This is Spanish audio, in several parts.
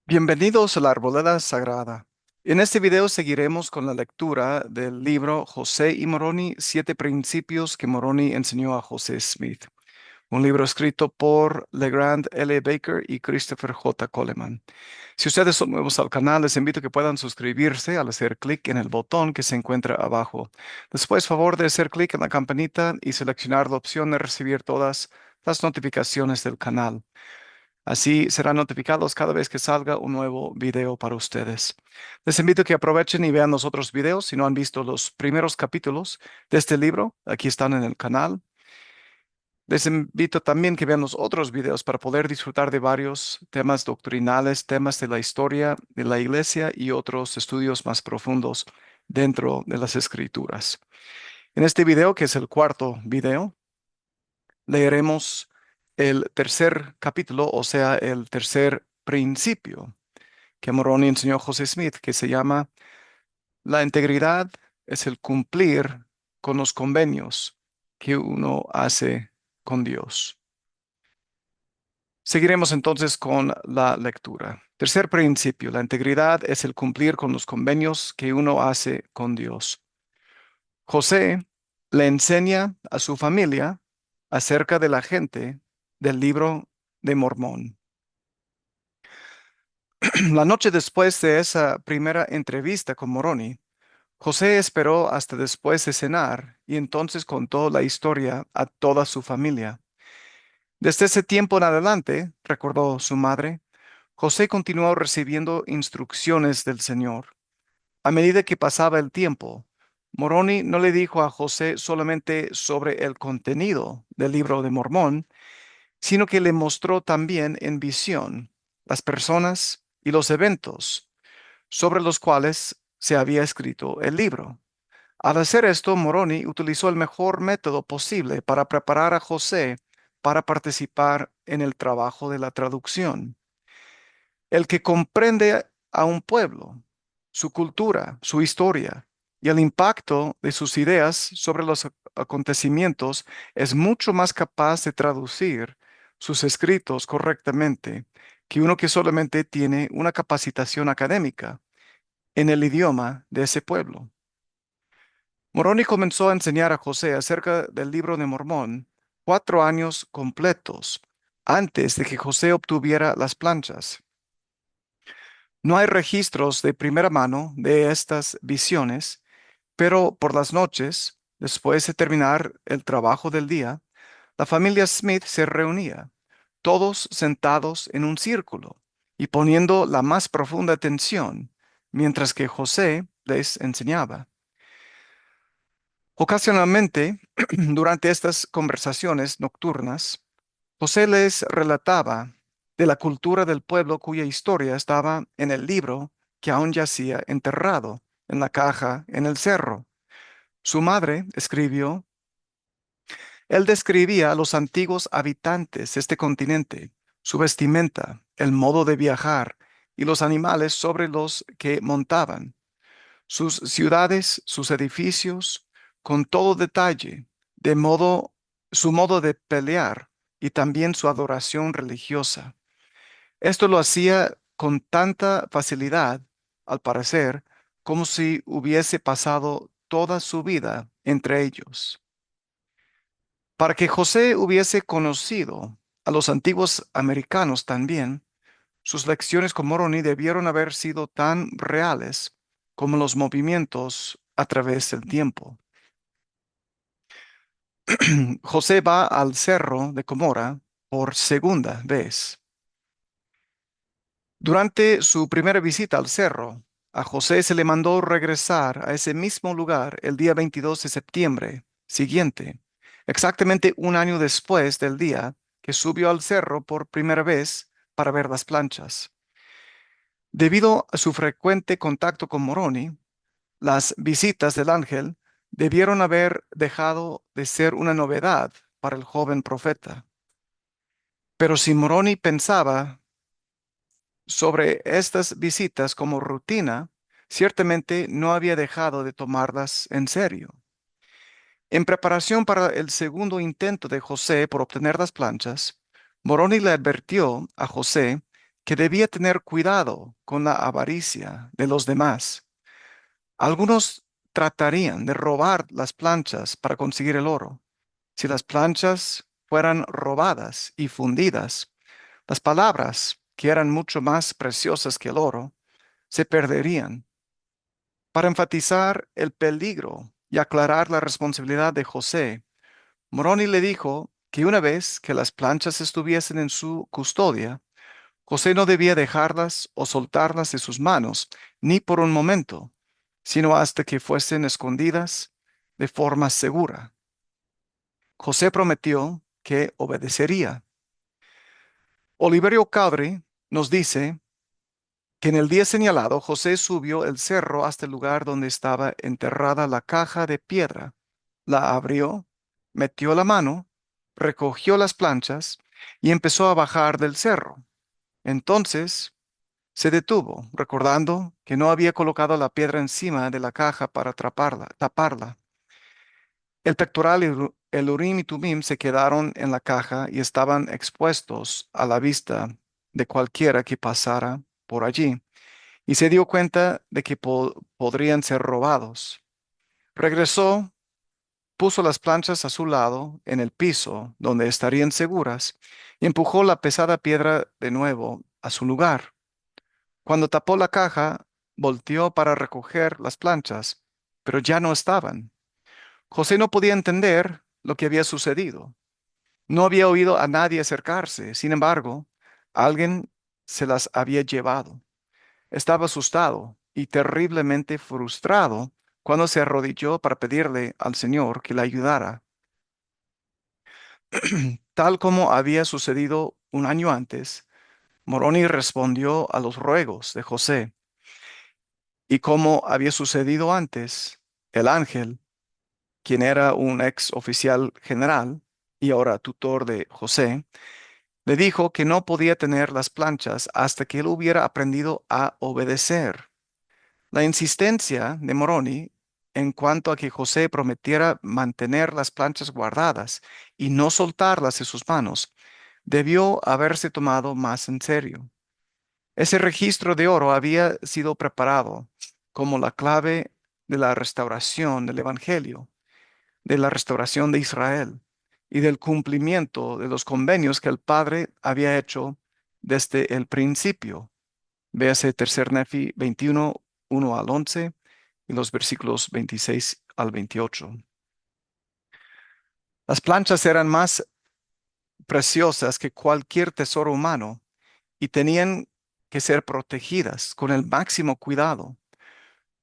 Bienvenidos a la Arboleda Sagrada. En este video seguiremos con la lectura del libro José y Moroni, Siete Principios que Moroni enseñó a José Smith, un libro escrito por LeGrand L. Baker y Christopher J. Coleman. Si ustedes son nuevos al canal, les invito a que puedan suscribirse al hacer clic en el botón que se encuentra abajo. Después, favor de hacer clic en la campanita y seleccionar la opción de recibir todas las notificaciones del canal. Así serán notificados cada vez que salga un nuevo video para ustedes. Les invito a que aprovechen y vean los otros videos si no han visto los primeros capítulos de este libro. Aquí están en el canal. Les invito también que vean los otros videos para poder disfrutar de varios temas doctrinales, temas de la historia de la iglesia y otros estudios más profundos dentro de las escrituras. En este video, que es el cuarto video, leeremos el tercer capítulo, o sea, el tercer principio que Moroni enseñó a José Smith, que se llama La integridad es el cumplir con los convenios que uno hace con Dios. Seguiremos entonces con la lectura. Tercer principio, la integridad es el cumplir con los convenios que uno hace con Dios. José le enseña a su familia acerca de la gente del libro de Mormón. La noche después de esa primera entrevista con Moroni, José esperó hasta después de cenar y entonces contó la historia a toda su familia. Desde ese tiempo en adelante, recordó su madre, José continuó recibiendo instrucciones del Señor. A medida que pasaba el tiempo, Moroni no le dijo a José solamente sobre el contenido del libro de Mormón, sino que le mostró también en visión las personas y los eventos sobre los cuales se había escrito el libro. Al hacer esto, Moroni utilizó el mejor método posible para preparar a José para participar en el trabajo de la traducción. El que comprende a un pueblo, su cultura, su historia y el impacto de sus ideas sobre los acontecimientos es mucho más capaz de traducir sus escritos correctamente que uno que solamente tiene una capacitación académica en el idioma de ese pueblo. Moroni comenzó a enseñar a José acerca del libro de Mormón 4 años completos antes de que José obtuviera las planchas. No hay registros de primera mano de estas visiones, pero por las noches, después de terminar el trabajo del día, la familia Smith se reunía, todos sentados en un círculo y poniendo la más profunda atención, mientras que José les enseñaba. Ocasionalmente, durante estas conversaciones nocturnas, José les relataba de la cultura del pueblo cuya historia estaba en el libro que aún yacía enterrado en la caja en el cerro. Su madre escribió, él describía a los antiguos habitantes de este continente, su vestimenta, el modo de viajar y los animales sobre los que montaban, sus ciudades, sus edificios, con todo detalle, de modo, su modo de pelear y también su adoración religiosa. Esto lo hacía con tanta facilidad, al parecer, como si hubiese pasado toda su vida entre ellos. Para que José hubiese conocido a los antiguos americanos también, sus lecciones con Moroni debieron haber sido tan reales como los movimientos a través del tiempo. José va al cerro de Comora por segunda vez. Durante su primera visita al cerro, a José se le mandó regresar a ese mismo lugar el día 22 de septiembre siguiente, exactamente un año después del día que subió al cerro por primera vez para ver las planchas. Debido a su frecuente contacto con Moroni, las visitas del ángel debieron haber dejado de ser una novedad para el joven profeta. Pero si Moroni pensaba sobre estas visitas como rutina, ciertamente no había dejado de tomarlas en serio. En preparación para el segundo intento de José por obtener las planchas, Moroni le advirtió a José que debía tener cuidado con la avaricia de los demás. Algunos tratarían de robar las planchas para conseguir el oro. Si las planchas fueran robadas y fundidas, las palabras, que eran mucho más preciosas que el oro, se perderían. Para enfatizar el peligro y aclarar la responsabilidad de José, Moroni le dijo que una vez que las planchas estuviesen en su custodia, José no debía dejarlas o soltarlas de sus manos, ni por un momento, sino hasta que fuesen escondidas de forma segura. José prometió que obedecería. Oliverio Caudry nos dice que en el día señalado José subió el cerro hasta el lugar donde estaba enterrada la caja de piedra. La abrió, metió la mano, recogió las planchas y empezó a bajar del cerro. Entonces se detuvo, recordando que no había colocado la piedra encima de la caja para taparla. El pectoral y el Urim y Tumim se quedaron en la caja y estaban expuestos a la vista de cualquiera que pasara por allí, y se dio cuenta de que podrían ser robados. Regresó, puso las planchas a su lado en el piso donde estarían seguras y empujó la pesada piedra de nuevo a su lugar. Cuando tapó la caja, volteó para recoger las planchas, pero ya no estaban. José no podía entender lo que había sucedido. No había oído a nadie acercarse. Sin embargo, alguien se las había llevado. Estaba asustado y terriblemente frustrado cuando se arrodilló para pedirle al Señor que le ayudara. Tal como había sucedido un año antes, Moroni respondió a los ruegos de José, y como había sucedido antes, el ángel, quien era un ex oficial general y ahora tutor de José, le dijo que no podía tener las planchas hasta que él hubiera aprendido a obedecer. La insistencia de Moroni en cuanto a que José prometiera mantener las planchas guardadas y no soltarlas de sus manos debió haberse tomado más en serio. Ese registro de oro había sido preparado como la clave de la restauración del Evangelio, de la restauración de Israel y del cumplimiento de los convenios que el Padre había hecho desde el principio. Véase Tercer Nefi 21, 1 al 11 y los versículos 26 al 28. Las planchas eran más preciosas que cualquier tesoro humano y tenían que ser protegidas con el máximo cuidado,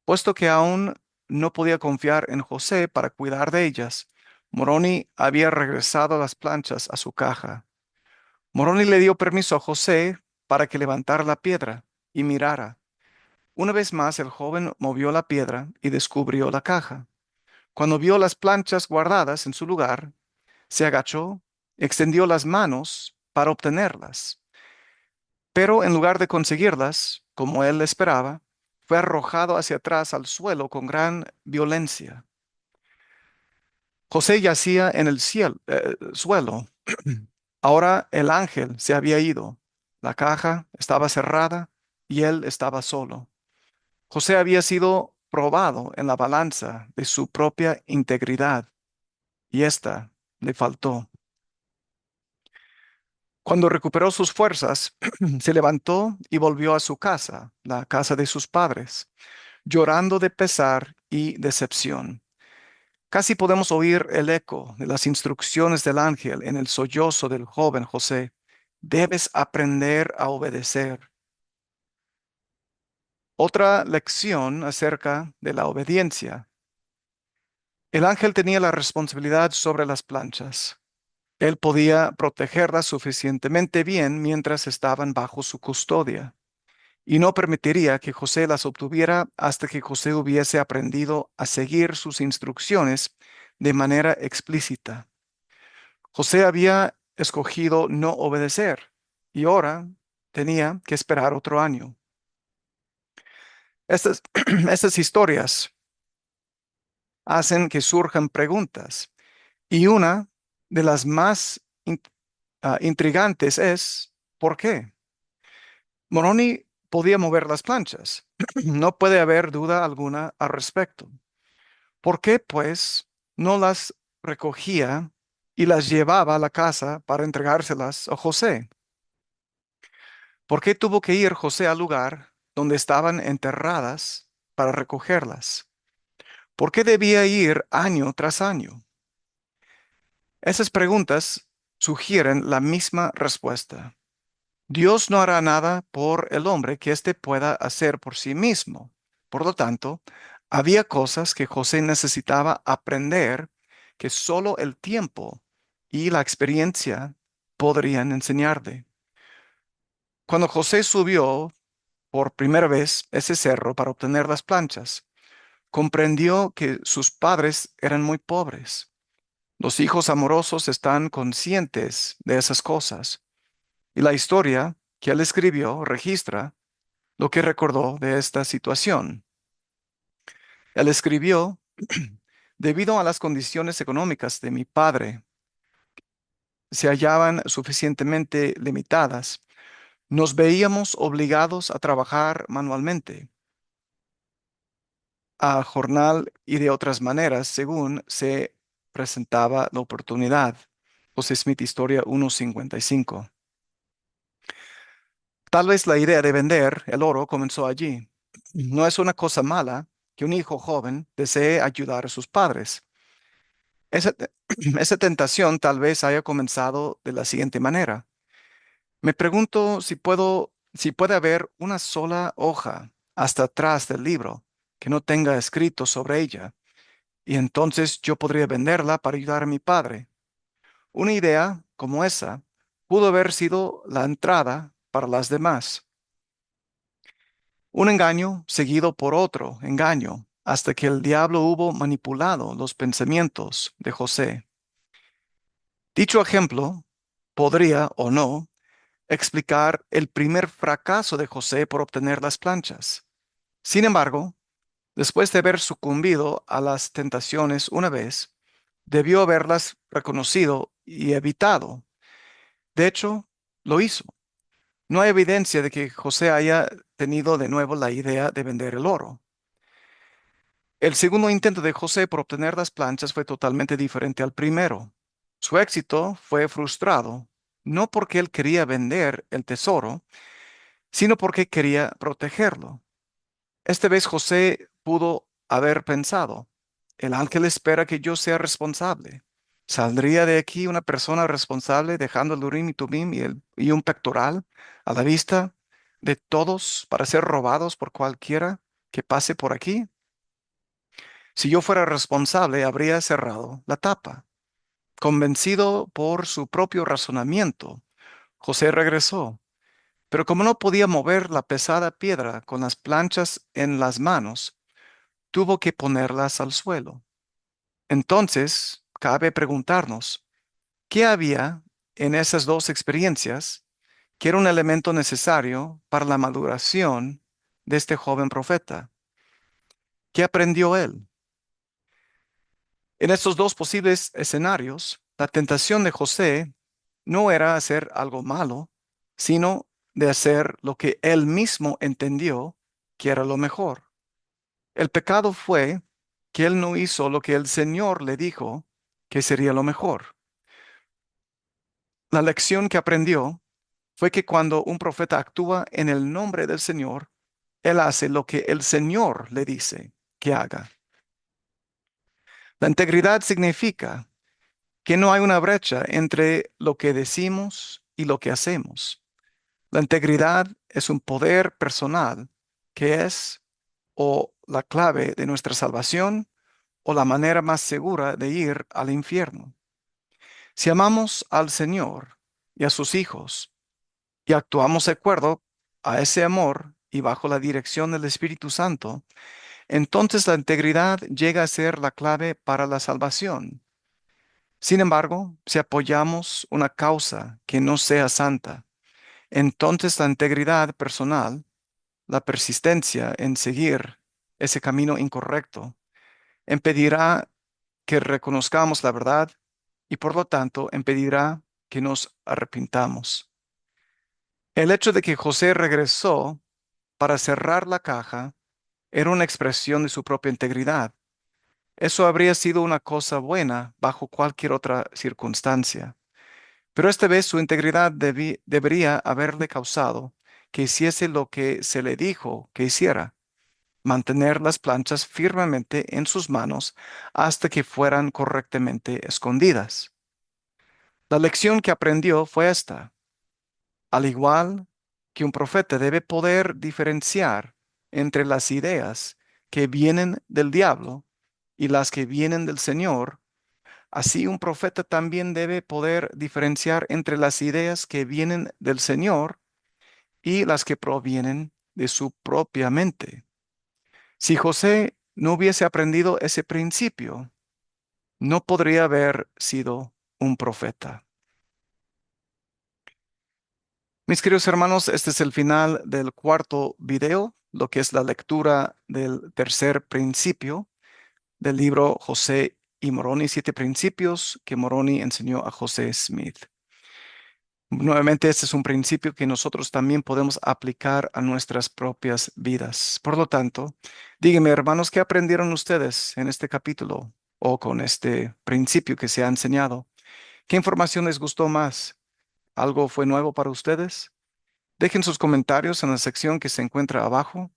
puesto que aún no podía confiar en José para cuidar de ellas. Moroni había regresado las planchas a su caja. Moroni le dio permiso a José para que levantara la piedra y mirara. Una vez más el joven movió la piedra y descubrió la caja. Cuando vio las planchas guardadas en su lugar, se agachó, extendió las manos para obtenerlas, pero en lugar de conseguirlas, como él esperaba, fue arrojado hacia atrás al suelo con gran violencia. José yacía en el suelo. Ahora el ángel se había ido. La caja estaba cerrada y él estaba solo. José había sido probado en la balanza de su propia integridad y ésta le faltó. Cuando recuperó sus fuerzas, se levantó y volvió a su casa, la casa de sus padres, llorando de pesar y decepción. Casi podemos oír el eco de las instrucciones del ángel en el sollozo del joven José. Debes aprender a obedecer. Otra lección acerca de la obediencia. El ángel tenía la responsabilidad sobre las planchas. Él podía protegerlas suficientemente bien mientras estaban bajo su custodia, y no permitiría que José las obtuviera hasta que José hubiese aprendido a seguir sus instrucciones de manera explícita. José había escogido no obedecer y ahora tenía que esperar otro año. Estas, estas historias hacen que surjan preguntas y una de las más intrigantes es ¿por qué? Moroni podía mover las planchas. No puede haber duda alguna al respecto. ¿Por qué, pues, no las recogía y las llevaba a la casa para entregárselas a José? ¿Por qué tuvo que ir José al lugar donde estaban enterradas para recogerlas? ¿Por qué debía ir año tras año? Esas preguntas sugieren la misma respuesta. Dios no hará nada por el hombre que éste pueda hacer por sí mismo. Por lo tanto, había cosas que José necesitaba aprender que solo el tiempo y la experiencia podrían enseñarle. Cuando José subió por primera vez ese cerro para obtener las planchas, comprendió que sus padres eran muy pobres. Los hijos amorosos están conscientes de esas cosas, y la historia que él escribió registra lo que recordó de esta situación. Él escribió, debido a las condiciones económicas de mi padre, se hallaban suficientemente limitadas, nos veíamos obligados a trabajar manualmente, a jornal y de otras maneras, según se presentaba la oportunidad. José Smith, Historia 1:55. Tal vez la idea de vender el oro comenzó allí. No es una cosa mala que un hijo joven desee ayudar a sus padres. Esa, esa tentación tal vez haya comenzado de la siguiente manera. Me pregunto si puede haber una sola hoja hasta atrás del libro que no tenga escrito sobre ella, y entonces yo podría venderla para ayudar a mi padre. Una idea como esa pudo haber sido la entrada para las demás. Un engaño seguido por otro engaño, hasta que el diablo hubo manipulado los pensamientos de José. Dicho ejemplo podría o no explicar el primer fracaso de José por obtener las planchas. Sin embargo, después de haber sucumbido a las tentaciones una vez, debió haberlas reconocido y evitado. De hecho, lo hizo. No hay evidencia de que José haya tenido de nuevo la idea de vender el oro. El segundo intento de José por obtener las planchas fue totalmente diferente al primero. Su éxito fue frustrado, no porque él quería vender el tesoro, sino porque quería protegerlo. Esta vez José pudo haber pensado, el ángel espera que yo sea responsable. ¿Saldría de aquí una persona responsable dejando el Urim y Tumim y un pectoral a la vista de todos para ser robados por cualquiera que pase por aquí? Si yo fuera responsable, habría cerrado la tapa. Convencido por su propio razonamiento, José regresó, pero como no podía mover la pesada piedra con las planchas en las manos, tuvo que ponerlas al suelo. Entonces, cabe preguntarnos, ¿qué había en esas dos experiencias que era un elemento necesario para la maduración de este joven profeta? ¿Qué aprendió él? En estos dos posibles escenarios, la tentación de José no era hacer algo malo, sino de hacer lo que él mismo entendió que era lo mejor. El pecado fue que él no hizo lo que el Señor le dijo que sería lo mejor. La lección que aprendió fue que cuando un profeta actúa en el nombre del Señor, él hace lo que el Señor le dice que haga. La integridad significa que no hay una brecha entre lo que decimos y lo que hacemos. La integridad es un poder personal que es o la clave de nuestra salvación o la manera más segura de ir al infierno. Si amamos al Señor y a sus hijos y actuamos de acuerdo a ese amor y bajo la dirección del Espíritu Santo, entonces la integridad llega a ser la clave para la salvación. Sin embargo, si apoyamos una causa que no sea santa, entonces la integridad personal, la persistencia en seguir ese camino incorrecto, impedirá que reconozcamos la verdad y por lo tanto impedirá que nos arrepintamos. El hecho de que José regresó para cerrar la caja era una expresión de su propia integridad. Eso habría sido una cosa buena bajo cualquier otra circunstancia. Pero esta vez su integridad debería haberle causado que hiciese lo que se le dijo que hiciera, mantener las planchas firmemente en sus manos hasta que fueran correctamente escondidas. La lección que aprendió fue esta. Al igual que un profeta debe poder diferenciar entre las ideas que vienen del diablo y las que vienen del Señor, así un profeta también debe poder diferenciar entre las ideas que vienen del Señor y las que provienen de su propia mente. Si José no hubiese aprendido ese principio, no podría haber sido un profeta. Mis queridos hermanos, este es el final del cuarto video, lo que es la lectura del tercer principio del libro José y Moroni, 7 principios que Moroni enseñó a José Smith. Nuevamente, este es un principio que nosotros también podemos aplicar a nuestras propias vidas. Por lo tanto, díganme, hermanos, ¿qué aprendieron ustedes en este capítulo o con este principio que se ha enseñado? ¿Qué información les gustó más? ¿Algo fue nuevo para ustedes? Dejen sus comentarios en la sección que se encuentra abajo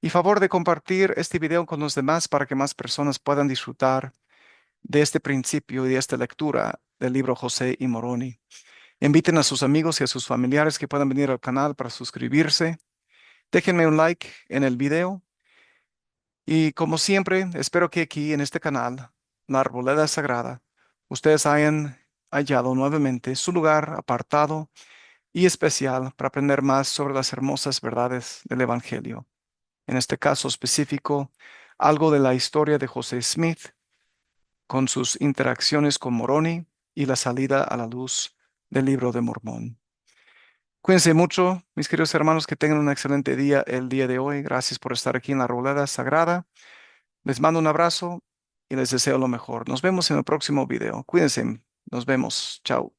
y favor de compartir este video con los demás para que más personas puedan disfrutar de este principio y de esta lectura del libro José y Moroni. Inviten a sus amigos y a sus familiares que puedan venir al canal para suscribirse. Déjenme un like en el video y como siempre, espero que aquí en este canal, la Arboleda Sagrada, ustedes hayan hallado nuevamente su lugar apartado y especial para aprender más sobre las hermosas verdades del Evangelio. En este caso específico, algo de la historia de José Smith con sus interacciones con Moroni y la salida a la luz del Libro de Mormón. Cuídense mucho, mis queridos hermanos, que tengan un excelente día el día de hoy. Gracias por estar aquí en la Arboleda Sagrada. Les mando un abrazo y les deseo lo mejor. Nos vemos en el próximo video. Cuídense. Nos vemos. Chao.